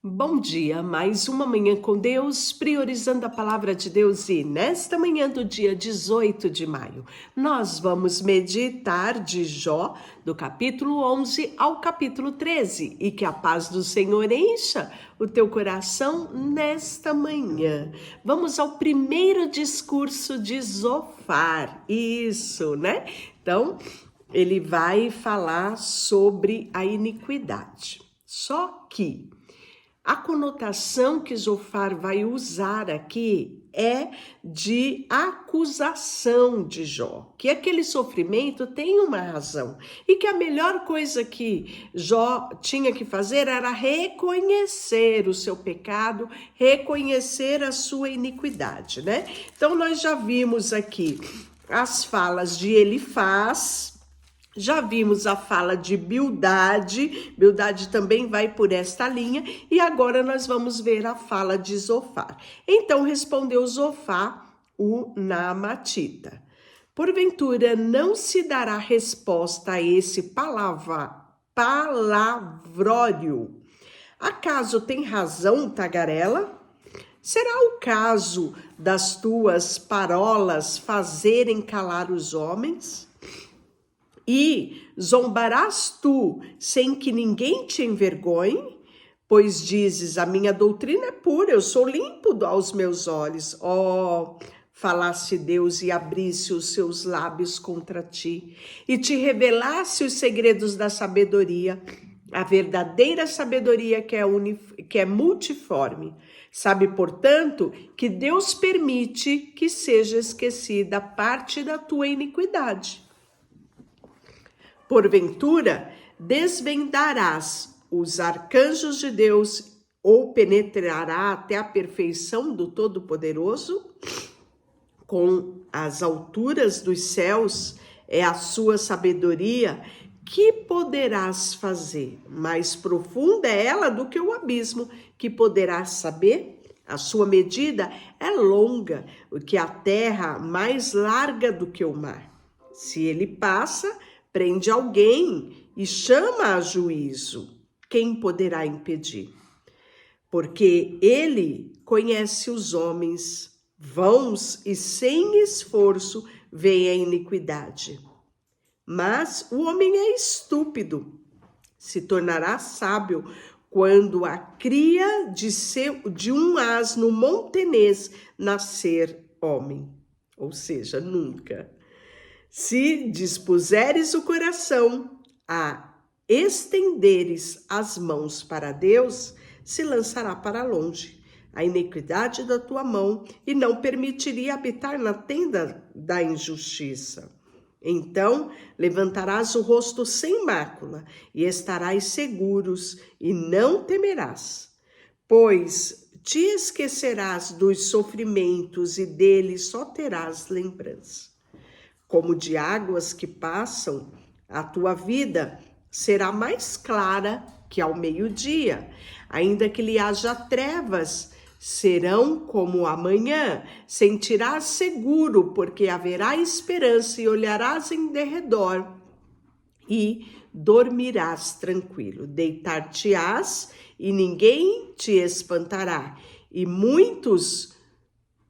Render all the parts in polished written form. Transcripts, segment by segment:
Bom dia, mais uma manhã com Deus, priorizando a palavra de Deus, e nesta manhã do dia 18 de maio, nós vamos meditar de Jó, do capítulo 11 ao capítulo 13, e que a paz do Senhor encha o teu coração nesta manhã. Vamos ao primeiro discurso de Zofar, isso, né? Então, ele vai falar sobre a iniquidade, só que a conotação que Zofar vai usar aqui é de acusação de Jó, que aquele sofrimento tem uma razão e que a melhor coisa que Jó tinha que fazer era reconhecer o seu pecado, reconhecer a sua iniquidade, né? Então nós já vimos aqui as falas de Elifaz. Já vimos a fala de Bildade, Bildade também vai por esta linha, e agora nós vamos ver a fala de Zofar. Então respondeu Zofar, o Naamatita: porventura não se dará resposta a esse palavrório? Acaso tem razão, tagarela? Será o caso das tuas parolas fazerem calar os homens? E zombarás tu sem que ninguém te envergonhe? Pois dizes, a minha doutrina é pura, eu sou limpo aos meus olhos. Oh, falasse Deus e abrisse os seus lábios contra ti, e te revelasse os segredos da sabedoria, a verdadeira sabedoria que é multiforme. Sabe, portanto, que Deus permite que seja esquecida parte da tua iniquidade. Porventura, desvendarás os arcanjos de Deus ou penetrará até a perfeição do Todo-Poderoso? Com as alturas dos céus é a sua sabedoria, que poderás fazer? Mais profunda é ela do que o abismo, que poderás saber? A sua medida é longa, o que a terra mais larga do que o mar. Se ele passa, prende alguém e chama a juízo. Quem poderá impedir? Porque ele conhece os homens, vãos e sem esforço vem a iniquidade. Mas o homem é estúpido, se tornará sábio quando a cria de um asno montenês nascer homem. Ou seja, nunca. Se dispuseres o coração a estenderes as mãos para Deus, se lançará para longe a iniquidade da tua mão e não permitiria habitar na tenda da injustiça. Então levantarás o rosto sem mácula e estarás seguros e não temerás, pois te esquecerás dos sofrimentos e deles só terás lembrança. Como de águas que passam, a tua vida será mais clara que ao meio-dia. Ainda que lhe haja trevas, serão como amanhã. Sentirás seguro, porque haverá esperança, e olharás em derredor e dormirás tranquilo. Deitar-te-ás e ninguém te espantará, e muitos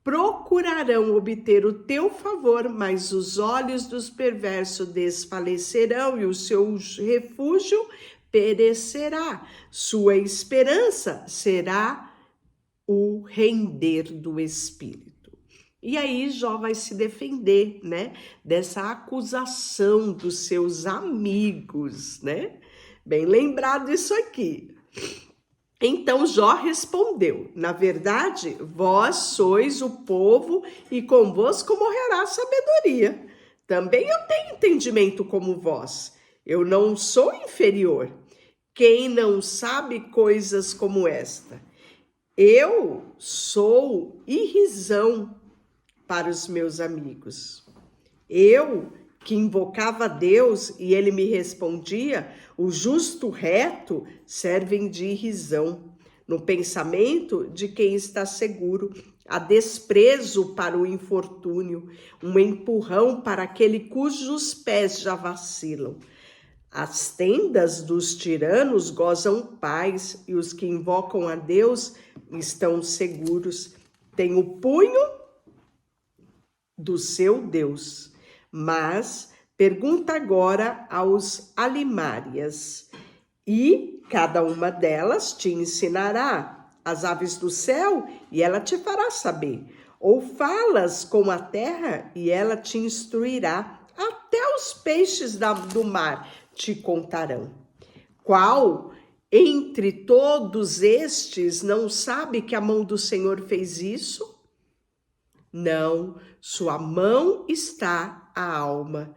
procurarão obter o teu favor, mas os olhos dos perversos desfalecerão e o seu refúgio perecerá. Sua esperança será o render do espírito. E aí Jó vai se defender, né, dessa acusação dos seus amigos, né? Bem lembrado isso aqui. Então Jó respondeu, na verdade, vós sois o povo e convosco morrerá a sabedoria. Também eu tenho entendimento como vós. Eu não sou inferior. Quem não sabe coisas como esta? Eu sou irrisão para os meus amigos. Eu que invocava Deus e ele me respondia, o justo reto servem de irrisão. No pensamento de quem está seguro, há desprezo para o infortúnio, um empurrão para aquele cujos pés já vacilam. As tendas dos tiranos gozam paz e os que invocam a Deus estão seguros. Tem o punho do seu Deus. Mas pergunta agora aos alimárias, e cada uma delas te ensinará as aves do céu, e ela te fará saber. Ou falas com a terra, e ela te instruirá. Até os peixes do mar te contarão. Qual entre todos estes não sabe que a mão do Senhor fez isso? Não, sua mão está a alma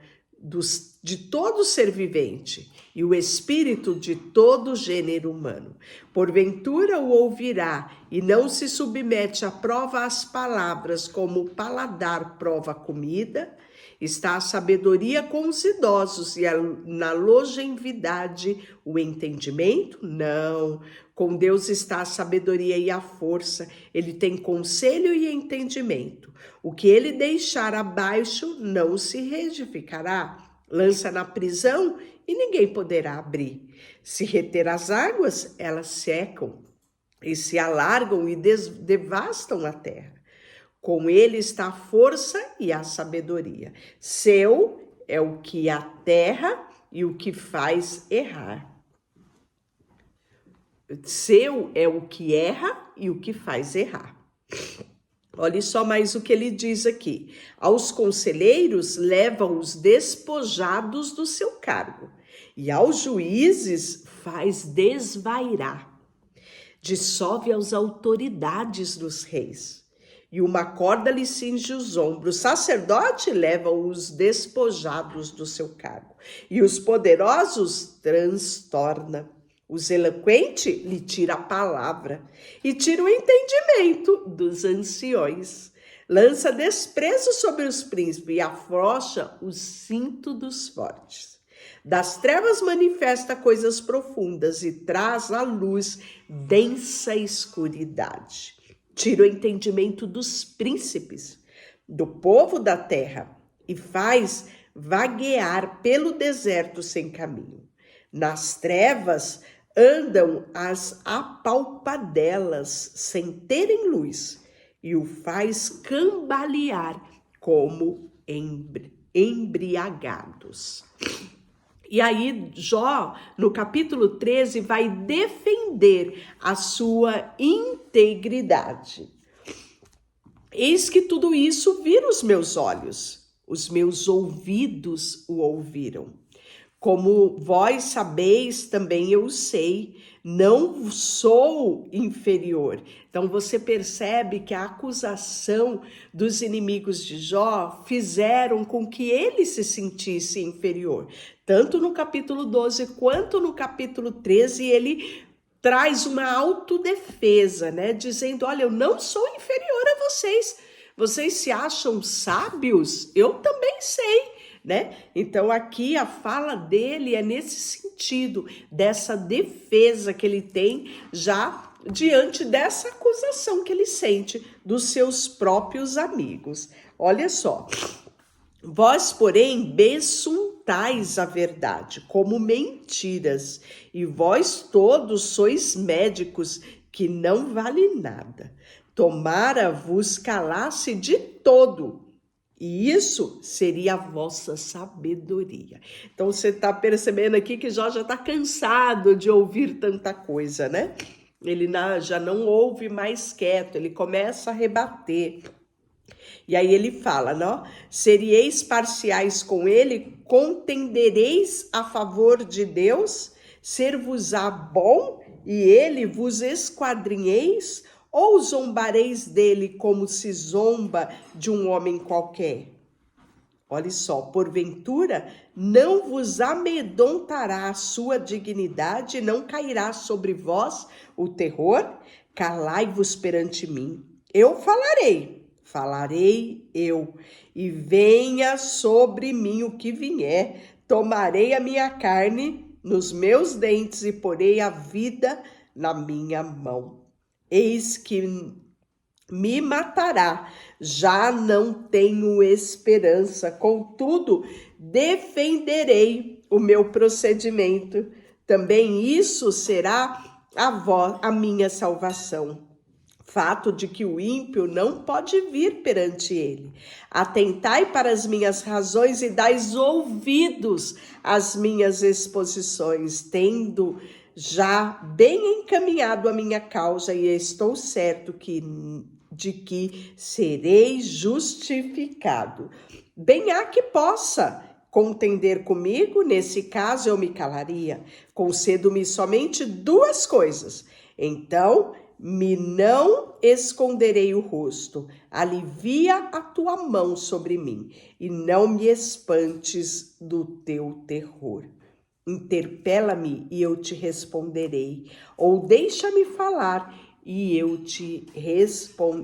de todo ser vivente e o espírito de todo gênero humano. Porventura o ouvirá e não se submete à prova as palavras, como o paladar prova a comida. Está a sabedoria com os idosos e na longevidade o entendimento? Não. Com Deus está a sabedoria e a força. Ele tem conselho e entendimento. O que ele deixar abaixo não se reedificará. Lança na prisão e ninguém poderá abrir. Se reter as águas, elas secam e se alargam e devastam a terra. Com ele está a força e a sabedoria. Seu é o que aterra e o que faz errar. Seu é o que erra e o que faz errar. Olha só mais o que ele diz aqui. Aos conselheiros levam os despojados do seu cargo, e aos juízes faz desvairar. Dissolve as autoridades dos reis, e uma corda lhe cinge os ombros. O sacerdote leva os despojados do seu cargo, e os poderosos transtorna. Os eloquentes lhe tira a palavra e tira o entendimento dos anciões. Lança desprezo sobre os príncipes e afrouxa o cinto dos fortes. Das trevas manifesta coisas profundas e traz à luz densa escuridade. Tira o entendimento dos príncipes, do povo da terra, e faz vaguear pelo deserto sem caminho. Nas trevas andam as apalpadelas sem terem luz, e o faz cambalear como embriagados. E aí Jó, no capítulo 13, vai defender a sua integridade. Eis que tudo isso viram os meus olhos, os meus ouvidos o ouviram. Como vós sabeis, também eu sei, não sou inferior. Então você percebe que a acusação dos inimigos de Jó fizeram com que ele se sentisse inferior. Tanto no capítulo 12 quanto no capítulo 13, ele traz uma autodefesa, né? Dizendo, olha, eu não sou inferior a vocês. Vocês se acham sábios? Eu também sei. Né? Então aqui a fala dele é nesse sentido, dessa defesa que ele tem já diante dessa acusação que ele sente dos seus próprios amigos. Olha só, vós, porém, besuntais a verdade como mentiras, e vós todos sois médicos que não vale nada. Tomara vos calasse de todo, e isso seria a vossa sabedoria. Então você está percebendo aqui que Jó já está cansado de ouvir tanta coisa, né? Ele já não ouve mais quieto, ele começa a rebater. E aí ele fala, não? Serieis parciais com ele, contendereis a favor de Deus, ser-vos-á bom, e ele vos esquadrinheis, ou zombareis dele como se zomba de um homem qualquer? Olha só, porventura não vos amedrontará a sua dignidade, não cairá sobre vós o terror? Calai-vos perante mim. Eu falarei eu, e venha sobre mim o que vier. Tomarei a minha carne nos meus dentes e porei a vida na minha mão. Eis que me matará, já não tenho esperança, contudo, defenderei o meu procedimento, também isso será a minha salvação. Fato de que o ímpio não pode vir perante ele. Atentai para as minhas razões e dais ouvidos às minhas exposições, tendo já bem encaminhado a minha causa, e estou certo de que serei justificado. Bem há que possa contender comigo, nesse caso eu me calaria. Concedo-me somente 2 coisas. Então, me não esconderei o rosto, alivia a tua mão sobre mim, e não me espantes do teu terror. Interpela-me e eu te responderei, ou deixa-me falar e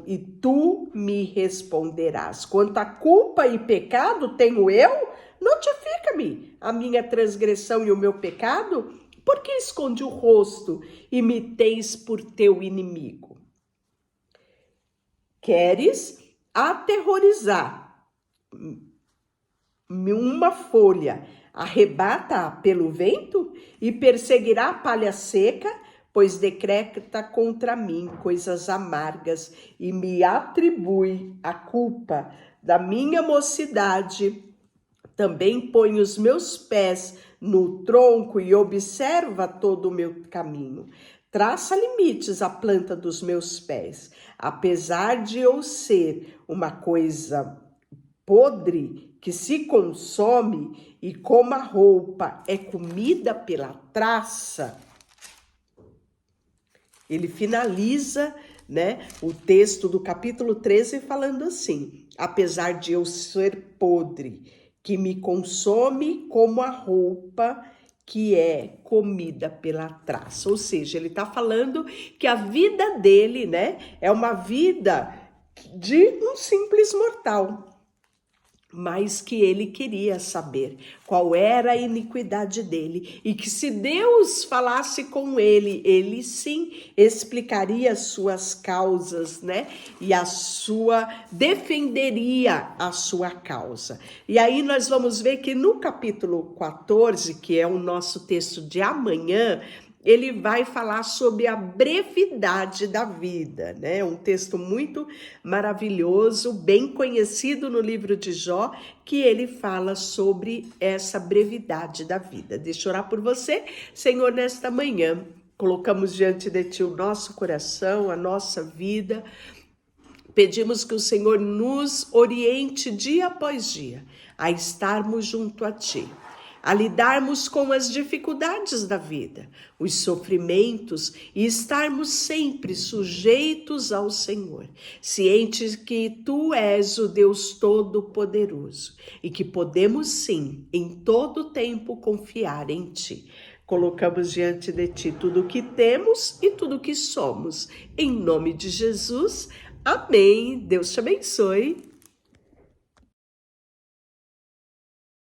e tu me responderás. Quanto a culpa e pecado tenho eu, notifica-me a minha transgressão e o meu pecado. Por que esconde o rosto e me tens por teu inimigo? Queres aterrorizar uma folha, arrebata-a pelo vento e perseguirá a palha seca, pois decreta contra mim coisas amargas e me atribui a culpa da minha mocidade. Também põe os meus pés no tronco e observa todo o meu caminho. Traça limites à planta dos meus pés. Apesar de eu ser uma coisa podre que se consome e como a roupa é comida pela traça, ele finaliza, né, o texto do capítulo 13 falando assim: apesar de eu ser podre, que me consome como a roupa que é comida pela traça. Ou seja, ele está falando que a vida dele, né, é uma vida de um simples mortal, mas que ele queria saber qual era a iniquidade dele, e que se Deus falasse com ele, ele sim explicaria as suas causas, né? E defenderia a sua causa. E aí nós vamos ver que no capítulo 14, que é o nosso texto de amanhã, ele vai falar sobre a brevidade da vida, né? Um texto muito maravilhoso, bem conhecido no livro de Jó, que ele fala sobre essa brevidade da vida. Deixa eu orar por você, Senhor, nesta manhã. Colocamos diante de Ti o nosso coração, a nossa vida. Pedimos que o Senhor nos oriente dia após dia a estarmos junto a Ti, a lidarmos com as dificuldades da vida, os sofrimentos, e estarmos sempre sujeitos ao Senhor, cientes que Tu és o Deus Todo-Poderoso e que podemos sim, em todo tempo, confiar em Ti. Colocamos diante de Ti tudo o que temos e tudo o que somos. Em nome de Jesus, amém. Deus te abençoe.